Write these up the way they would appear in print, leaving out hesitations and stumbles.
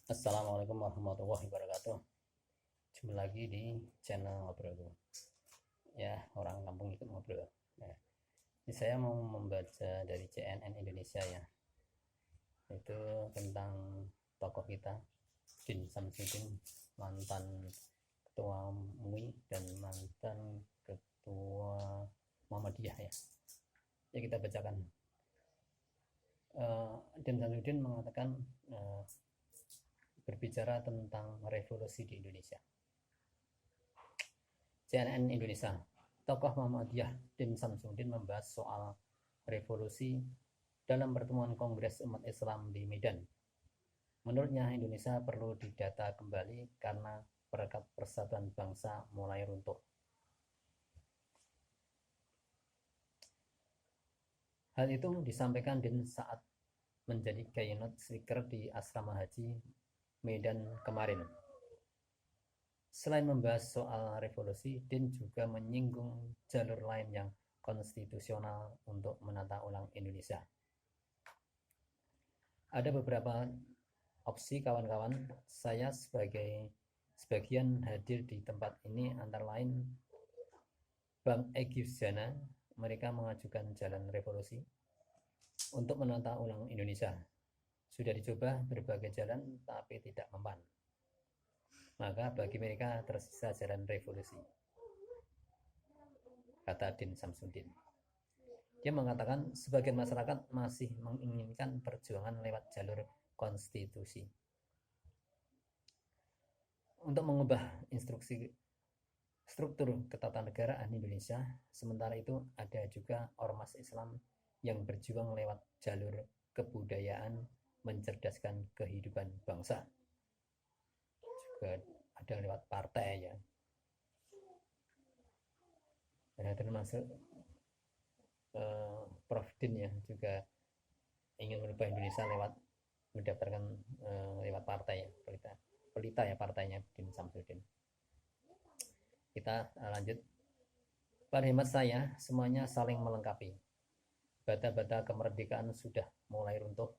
Assalamualaikum warahmatullahi wabarakatuh. Jumpa lagi di channel ngobrol ya, orang kampung ikut ngobrol. Nah, ini saya mau membaca dari CNN Indonesia ya, itu tentang tokoh kita Din Samsudin, mantan ketua MUI dan mantan ketua Muhammadiyah ya. Ya, kita bacakan. Din Samsudin mengatakan berbicara tentang revolusi di Indonesia. CNN Indonesia, tokoh Muhammadiyah Din Samsudin membahas soal revolusi dalam pertemuan Kongres Umat Islam di Medan. Menurutnya, Indonesia perlu didata kembali karena perekat persatuan bangsa mulai runtuh. Hal itu disampaikan Din saat menjadi keynote speaker di Asrama Haji Medan kemarin. Selain membahas soal revolusi, Din juga menyinggung jalur lain yang konstitusional untuk menata ulang Indonesia. Ada beberapa opsi kawan-kawan. Saya sebagian hadir di tempat ini antara lain Bang Egy Sujana. Mereka mengajukan jalan revolusi untuk menata ulang Indonesia. Sudah dicoba berbagai jalan tapi tidak mempan. Maka bagi mereka tersisa jalan revolusi, kata Din Samsudin. Dia mengatakan sebagian masyarakat masih menginginkan perjuangan lewat jalur konstitusi. Untuk mengubah struktur ketatanegaraan Indonesia, sementara itu ada juga ormas Islam yang berjuang lewat jalur kebudayaan mencerdaskan kehidupan bangsa. Juga ada lewat partai ya. Nah, termasuk Prof Din ya, juga ingin merubah Indonesia lewat mendaftarkan lewat partai ya, pelita ya partainya Din Samsudin. Kita lanjut. Pada hemat saya, semuanya saling melengkapi. Bata-bata kemerdekaan sudah mulai runtuh.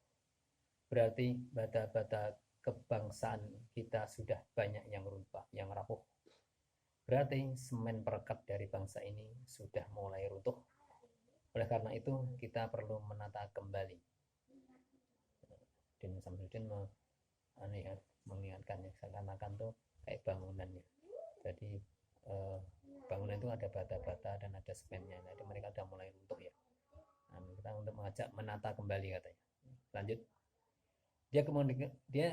Berarti bata-bata kebangsaan kita sudah banyak yang rapuh. Berarti semen perekat dari bangsa ini sudah mulai runtuh. Oleh karena itu, kita perlu menata kembali. Din Samsudin mengingatkan ya, seakan-akan tuh kayak bangunan ya. Jadi bangunan itu ada bata-bata dan ada semennya. Jadi mereka sudah mulai runtuh ya. Nah, kita untuk mengajak menata kembali katanya. Lanjut. Dia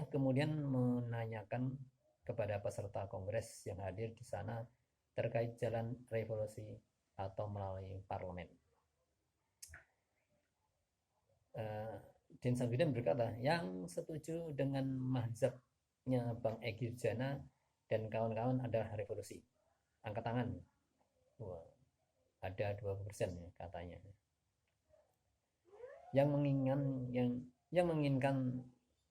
kemudian menanyakan kepada peserta kongres yang hadir di sana terkait jalan revolusi atau melalui parlemen. Din Samsudin berkata, yang setuju dengan mazhabnya Bang Egy Sujana dan kawan-kawan adalah revolusi. Angkat tangan. Wah, ada 20% ya katanya. Yang menginginkan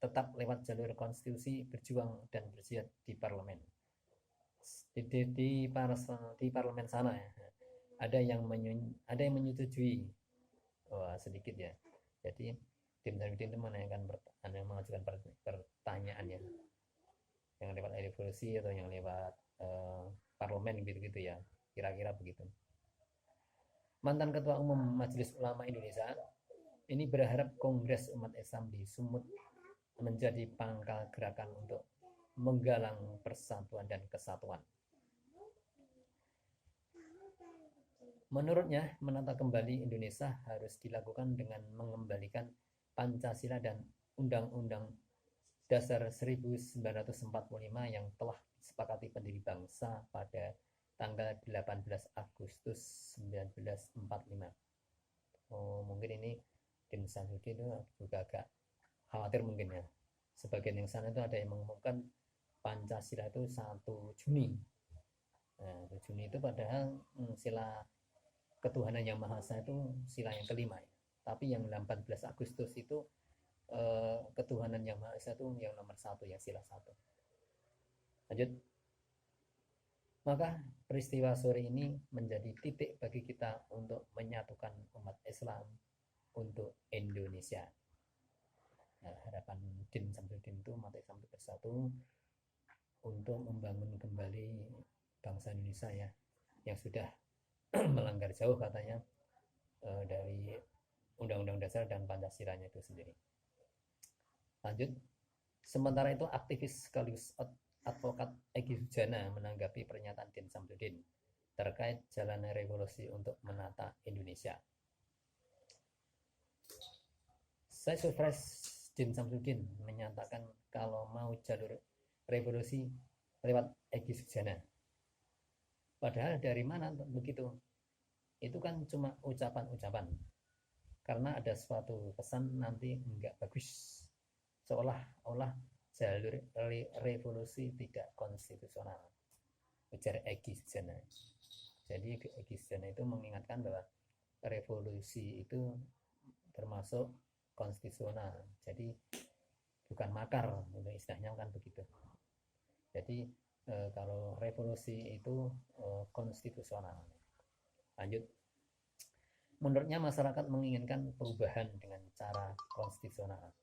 tetap lewat jalur konstitusi, berjuang dan berjihad di parlemen. Di parlemen sana ya, ada yang menyetujui. Wah, sedikit ya. Jadi Din Samsudin itu mengajukan pertanyaan ya, yang lewat revolusi atau yang lewat parlemen gitu-gitu ya, kira-kira begitu. Mantan Ketua Umum Majelis Ulama Indonesia ini berharap Kongres Umat Islam di Sumut menjadi pangkal gerakan untuk menggalang persatuan dan kesatuan. Menurutnya, menata kembali Indonesia harus dilakukan dengan mengembalikan Pancasila dan Undang-Undang Dasar 1945 yang telah disepakati pendiri bangsa pada tanggal 18 Agustus 1945. Mungkin ini Din Samsudin itu juga agak khawatir mungkin ya. Sebagian yang sana itu ada yang mengumumkan Pancasila itu 1 Juni. Nah, 1 Juni itu padahal sila ketuhanan yang Maha Esa itu sila yang kelima ya. Tapi yang 18 Agustus itu ketuhanan yang Maha Esa itu yang nomor 1, yang sila 1. Lanjut. Maka peristiwa sore ini menjadi titik bagi kita untuk menyatukan umat Islam untuk Indonesia. Nah, harapan Din Samsudin itu umat Islam bersatu. bersatu untuk membangun kembali bangsa Indonesia ya, yang sudah melanggar jauh katanya dari Undang-Undang Dasar dan Pancasilanya itu sendiri. Lanjut, sementara itu aktivis sekaligus advokat Egy Sujana menanggapi pernyataan Din Samsudin terkait jalannya revolusi untuk menata Indonesia. Saya surprise Din Samsudin menyatakan kalau mau jalur revolusi lewat Egy Sujana. Padahal dari mana begitu? Itu kan cuma ucapan-ucapan. Karena ada suatu pesan nanti enggak bagus. Seolah-olah jalur revolusi tidak konstitusional. Ujar Egy Sujana. Jadi Egy Sujana itu mengingatkan bahwa revolusi itu termasuk konstitusional. Jadi bukan makar, istilahnya kan begitu. Jadi kalau revolusi itu konstitusional. Lanjut. Menurutnya masyarakat menginginkan perubahan dengan cara konstitusional,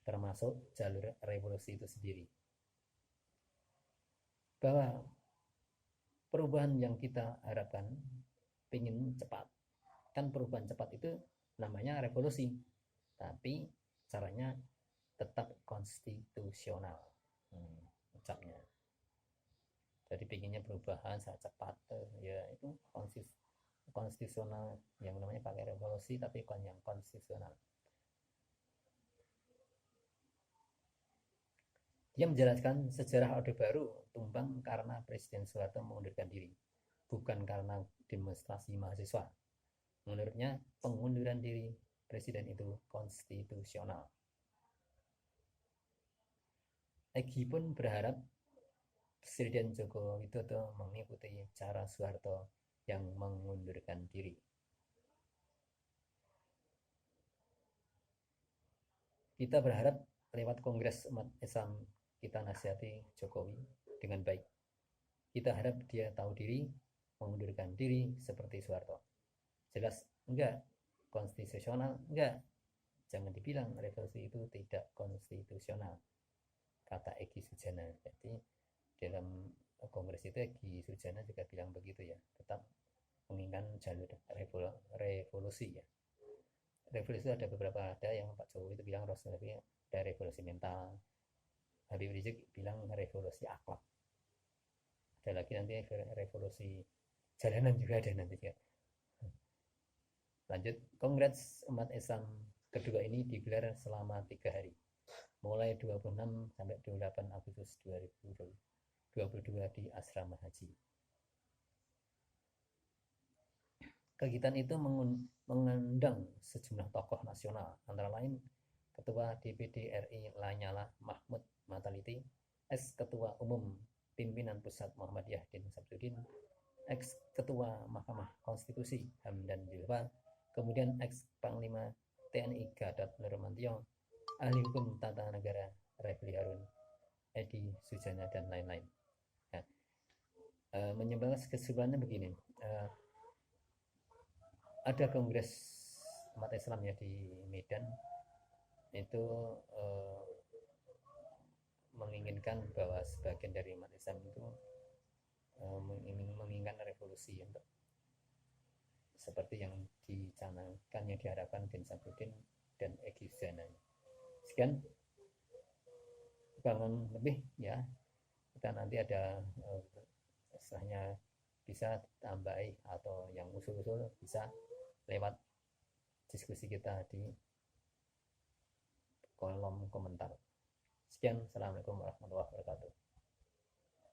termasuk jalur revolusi itu sendiri. Bahwa perubahan yang kita harapkan ingin cepat. Kan perubahan cepat itu namanya revolusi, tapi caranya tetap konstitusional. Ucapnya. Jadi pinginnya perubahan sangat cepat, ya itu konstitusional, yang namanya pakai revolusi tapi bukan yang konstitusional. Dia menjelaskan sejarah Orde Baru tumbang karena Presiden Soeharto mengundurkan diri, bukan karena demonstrasi mahasiswa. Menurutnya pengunduran diri Presiden itu konstitusional. Egy pun berharap Presiden Joko Widodo mengikuti cara Soeharto yang mengundurkan diri. Kita berharap lewat Kongres Umat Islam kita nasihati Jokowi dengan baik. Kita harap dia tahu diri, mengundurkan diri seperti Soeharto. Jelas enggak konstitusional? Enggak. Jangan dibilang revolusi itu tidak konstitusional, kata Egy Sujana. Jadi dalam kongres itu Egy Sujana juga bilang begitu ya, tetap menginginkan jalur revolusi ya. Revolusi ada beberapa, ada yang Pak Jokowi itu bilang ada revolusi mental, Habib Rizik bilang revolusi akhlak, ada lagi nanti revolusi jalanan juga ada nanti ya. Lanjut, Kongres Umat Islam kedua ini digelar selama 3 hari, mulai 26 sampai 28 Agustus 2022 di Asrama Haji. Kegiatan itu mengundang sejumlah tokoh nasional, antara lain Ketua DPD RI Lanyala Mahmud Mataliti, ex-Ketua Umum Pimpinan Pusat Muhammadiyah Din Samsudin, ex-Ketua Mahkamah Konstitusi Hamdan Zulfa, kemudian ex-Panglima TNI Gatot Nurmantio, ahli hukum tata negara Refli Harun, Egy Sujana, dan lain-lain. Nah, menyebarkan kesimpulannya begini, ada kongres umat Islam ya di Medan itu menginginkan bahwa sebagian dari umat Islam itu menginginkan revolusi untuk seperti yang dicanangkan, yang diharapkan Din Samsudin dan Egy Sujana. Sekian bangun lebih ya, kita nanti ada setelahnya bisa tambahi atau yang usul-usul bisa lewat diskusi kita di kolom komentar. Sekian, assalamualaikum warahmatullahi wabarakatuh.